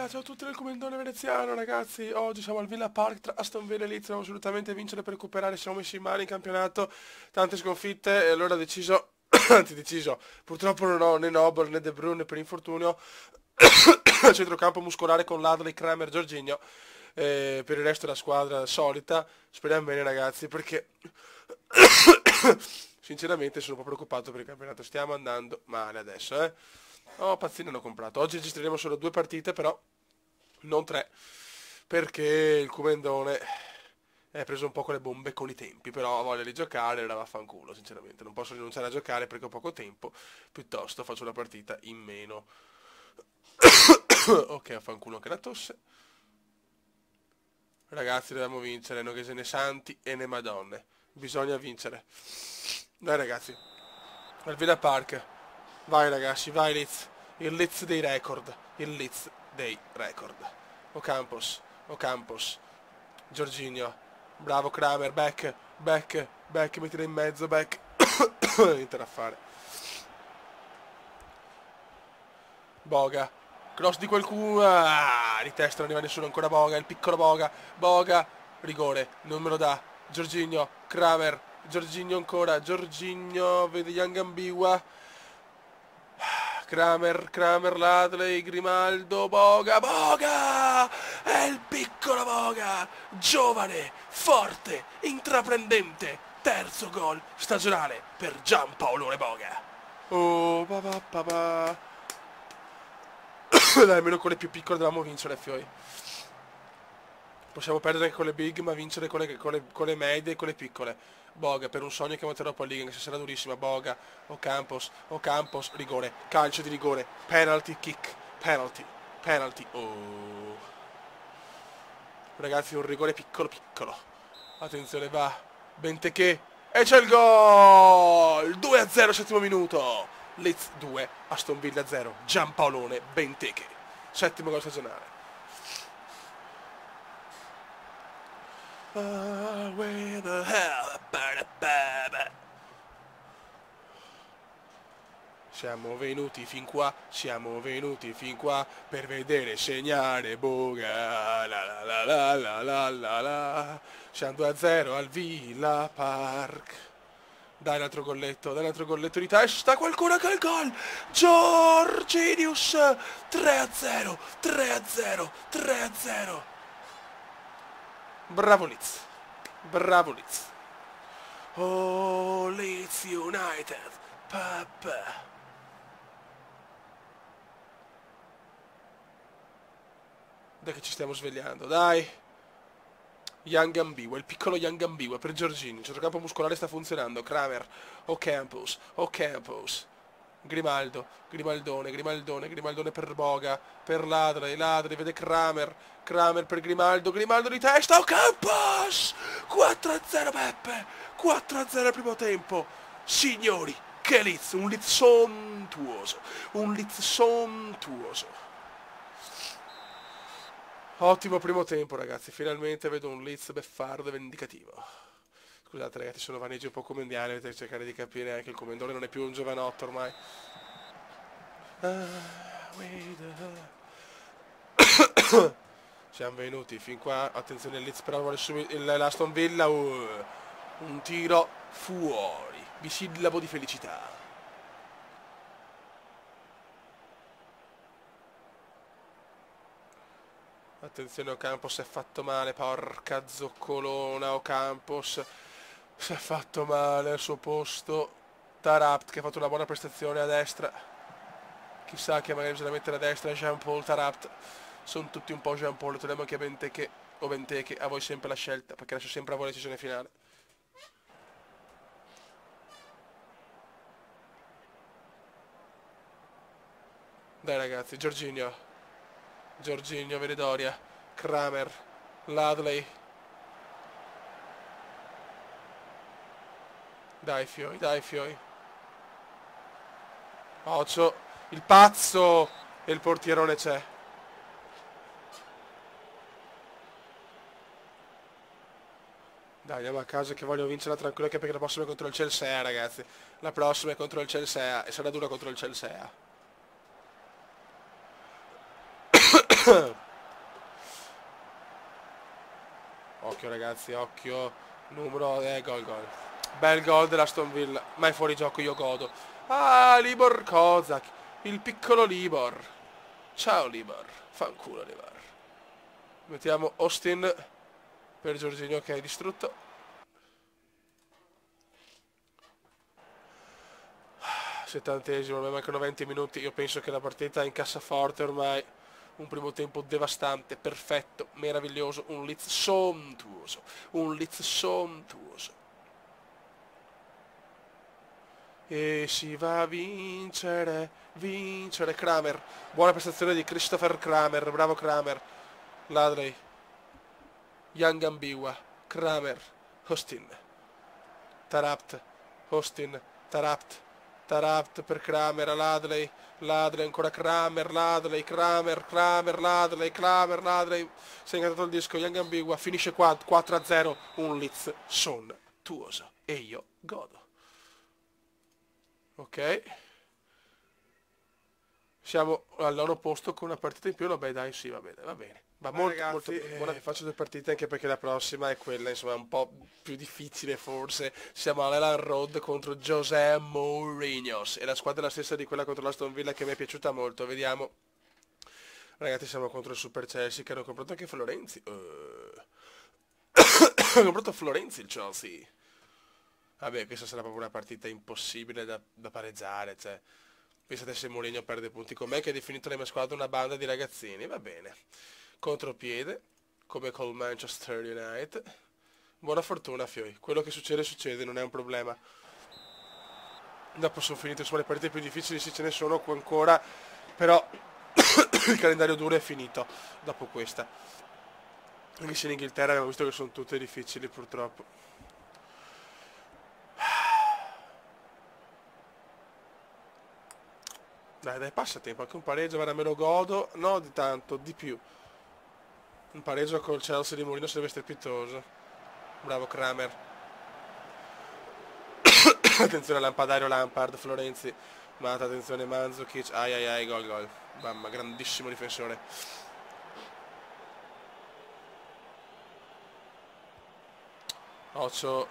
Buonasera, ciao a tutti del commentone veneziano ragazzi. Oggi siamo al Villa Park tra Aston Villa e Leeds. Dobbiamo assolutamente vincere per recuperare, siamo messi male in campionato, tante sconfitte e allora ho deciso, anzi deciso, purtroppo non ho né Noble né De Bruyne per infortunio, centrocampo muscolare con Ladley, Kramer, Jorginho. Per il resto della squadra solita, speriamo bene ragazzi perché sinceramente sono un po' preoccupato per il campionato, stiamo andando male adesso, eh. Oh, pazzino hanno comprato. Oggi registreremo solo 2 partite, però non 3, perché il Comendone è preso un po' con le bombe con i tempi, però ha voglia di giocare e la vaffanculo, sinceramente. Non posso rinunciare a giocare perché ho poco tempo, piuttosto faccio una partita in meno. Ok, affanculo anche la tosse. Ragazzi, dobbiamo vincere, non che se ne santi e ne madonne. Bisogna vincere. Dai ragazzi, al Villa Park. Vai ragazzi, vai Leeds. Il Leeds dei record. Il Leeds dei record. Ocampos, Ocampos. Jorginho. Bravo Kramer, back, mettila in mezzo, back. Niente da fare. Boga. Cross di qualcuno. Ah, di testa non arriva nessuno ancora Boga, il piccolo Boga. Boga. Rigore, non me lo dà. Jorginho, Kramer. Jorginho ancora. Jorginho, vede Young Ambiwa. Kramer, Ladley, Grimaldo, Boga! È il piccolo Boga! Giovane, forte, intraprendente. Terzo gol stagionale per Giampaolone Boga. Oh, papà. Dai, almeno con le più piccole dovevamo vincere, fioi. Possiamo perdere anche con le big, ma vincere con le medie e con le piccole. Boga, per un sogno che metterò poi lì, anche se sarà durissima. Boga, Ocampos, rigore, calcio di rigore, penalty, kick, penalty. Oh. Ragazzi, un rigore piccolo. Attenzione, va. Benteke. E c'è il gol! 2-0, settimo minuto. Leeds 2, Aston Villa 0. Giampaolone, Benteke. Settimo gol stagionale. Where the hell? Siamo venuti fin qua per vedere segnare Boga. La. Siamo 2-0 al Villa Park. Dai un altro golletto di testa, qualcuno che ha il gol! Georginius! 3-0. Bravo Leeds. Oh, Leeds United. Papà. Dai che ci stiamo svegliando, dai. Young Ambiwa, il piccolo Young Ambiwa per Giorgini. Il centrocampo muscolare sta funzionando. Kramer, Ocampos. Grimaldone per Boga, per Ladley, vede Kramer per Grimaldo di testa, Ocampos! 4-0 Peppe, 4-0 al primo tempo. Signori, che Leeds, un Leeds sontuoso. Ottimo primo tempo ragazzi, finalmente vedo un Leeds beffardo e vendicativo. Scusate ragazzi, sono vaneggi un po' comendiali, dovete cercare di capire anche il commendatore non è più un giovanotto ormai. Siamo venuti fin qua, attenzione il Leeds però vuole subito l'Aston Villa, un tiro fuori, bisillabo di felicità. Attenzione Ocampos si è fatto male, porca zoccolona Ocampos si è fatto male al suo posto. Taarabt che ha fatto una buona prestazione a destra, chissà che magari bisogna mettere a destra Jean-Paul Taarabt, sono tutti un po' Jean-Paul, togliamo anche Benteke o Benteke, a voi sempre la scelta perché lascio sempre a voi la decisione finale. Dai ragazzi, Jorginho, vede Doria, Kramer, Ladley. Dai fioi. Occhio, il pazzo e il portierone c'è. Dai, andiamo a casa che voglio vincere tranquillo anche perché la prossima è contro il Chelsea, ragazzi. La prossima è contro il Chelsea e sarà dura contro il Chelsea. Occhio ragazzi, occhio. Numero... gol. Bel gol dell'Aston Villa. Ma è fuori gioco, io godo. Ah, Libor Kozak. Il piccolo Libor. Ciao Libor. Fanculo Libor. Mettiamo Austin per Jorginho che è distrutto. 70esimo, ormai mancano 20 minuti. Io penso che la partita è in cassaforte ormai. Un primo tempo devastante, perfetto, meraviglioso, un Leeds sontuoso, un Leeds sontuoso. E si va a vincere, vincere. Kramer, buona prestazione di Christopher Kramer, bravo Kramer. Ladley, Young Ambiwa, Kramer, Austin, Tarapt, Austin, Tarapt per Kramer a Ladley, ancora Kramer, Ladley, Ladley, si è incantato il disco, Young Ambigua, finisce qua, 4-0, un Leeds sontuoso, e io godo. Ok, siamo al nono posto con una partita in più, vabbè dai, sì, va bene. Va molto, ragazzi, molto bene. Faccio 2 partite anche perché la prossima è quella, insomma, un po' più difficile forse. Siamo all'Elland Road contro José Mourinho e la squadra è la stessa di quella contro l'Aston Villa che mi è piaciuta molto. Vediamo. Ragazzi, siamo contro il Super Chelsea che hanno comprato anche Florenzi. Hanno comprato Florenzi il Chelsea. Vabbè, questa sarà proprio una partita impossibile da pareggiare, cioè. Pensate se Mourinho perde punti con me che ha definito la mia squadra una banda di ragazzini, va bene. Contropiede, come col Manchester United. Buona fortuna, Fioi. Quello che succede, non è un problema. Dopo sono finite, insomma, le partite più difficili, sì, ce ne sono ancora, però il calendario duro è finito dopo questa. Anche se in Inghilterra abbiamo visto che sono tutte difficili, purtroppo. Dai, passa tempo, anche un pareggio, guarda, me lo godo, no di tanto, di più. Un pareggio col Chelsea di Mourinho sarebbe strepitoso. Bravo Kramer. Attenzione Lampadario, Lampard, Florenzi. Mata, attenzione Mandzukic. Ai, gol. Mamma, grandissimo difensore. Occhio.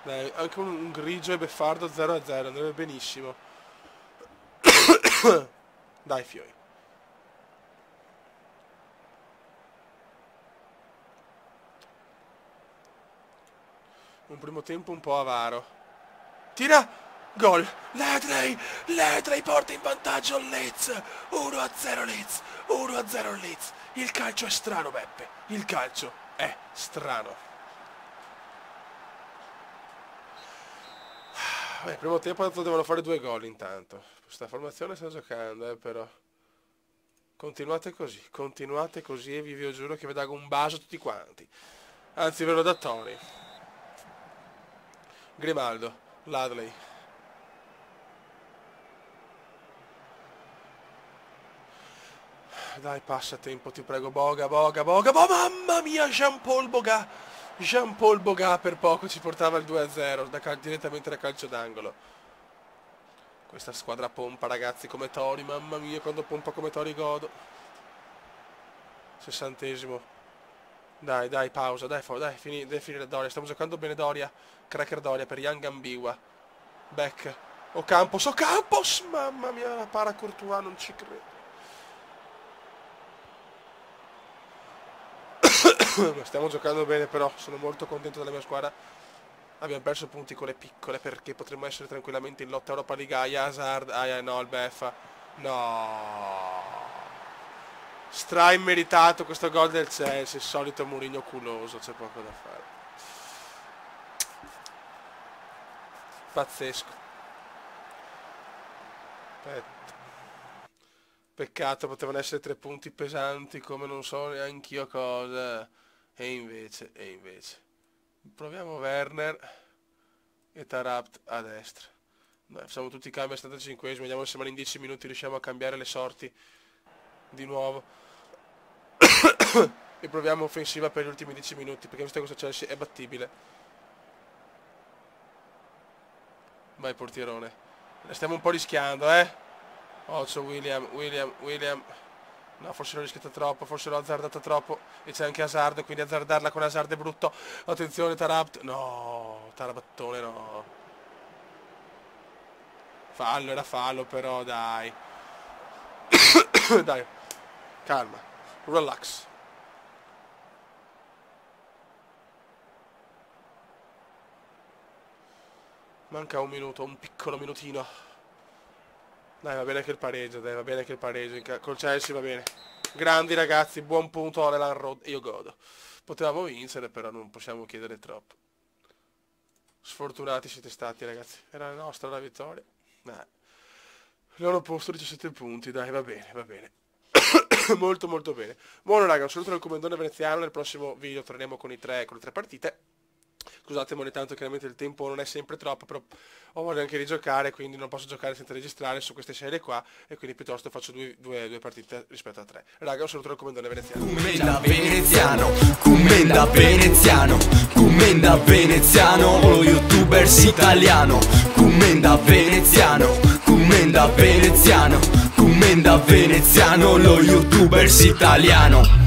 Dai, anche un grigio e beffardo 0-0, andrebbe benissimo. Dai Fioi. Un primo tempo un po' avaro. Tira! Gol! Ledley porta in vantaggio il Leeds. 1-0 Leeds. 1-0 Leeds. Il calcio è strano, Beppe. Il calcio è strano. Beh, primo tempo devono fare 2 gol intanto. Questa formazione sta giocando, però. Continuate così e vi giuro che vi dago un bacio a tutti quanti. Anzi, ve lo da Tony. Grimaldo, Ladley. Dai, passa tempo, ti prego. Boga. Mamma mia, Jean-Paul Boga per poco ci portava il 2-0 direttamente da calcio d'angolo. Questa squadra pompa, ragazzi, come Tori. Mamma mia, quando pompa come Tori godo. 60esimo. Dai, pausa. Deve finire Doria. Stiamo giocando bene Doria. Cracker Doria per Young Ambiwa. Beck. Campos! Mamma mia, la para Courtois, non ci credo. Stiamo giocando bene, però sono molto contento della mia squadra. Abbiamo perso punti con le piccole perché potremmo essere tranquillamente in lotta Europa League. Hazard, no, il Beffa. No. Immeritato questo gol del Chelsea, il solito Mourinho culoso, c'è poco da fare. Pazzesco. Aspetta. Peccato, potevano essere 3 punti pesanti come non so neanch'io cosa. E invece. Proviamo Werner e Tarapt a destra. Dai, facciamo tutti i cambi al 75esimo, vediamo se in 10 minuti riusciamo a cambiare le sorti di nuovo. E proviamo offensiva per gli ultimi 10 minuti, perché visto che questo Chelsea è battibile. Vai portierone. Stiamo un po' rischiando, Occhio William. No, forse l'ho rischiata troppo, forse l'ho azzardata troppo. E c'è anche Hazard, quindi azzardarla con Hazard è brutto. Attenzione Tarabt. No, Tarabattone no. Fallo, era fallo però, dai. Dai, calma, relax. Manca un minuto, un piccolo minutino. Dai, va bene anche il pareggio, dai, va bene anche il pareggio. Col Chelsea va bene. Grandi ragazzi, buon punto all'Elan Road. Io godo. Potevamo vincere, però non possiamo chiedere troppo. Sfortunati siete stati, ragazzi. Era la nostra la vittoria. Nono posto, 17 punti, dai, va bene, va bene. Molto molto bene. Buono raga, un saluto dal Commendone Veneziano. Nel prossimo video torneremo con le tre partite. Scusatemi ogni tanto, chiaramente il tempo non è sempre troppo, però ho voglia anche di giocare, quindi non posso giocare senza registrare su queste serie qua, e quindi piuttosto faccio due partite rispetto a 3. Raga, un saluto dal Commendone Veneziano. Commenda veneziano, commenda veneziano, commenda veneziano, lo youtubers italiano. Commenda veneziano, commenda veneziano, commenda veneziano, lo youtubers italiano.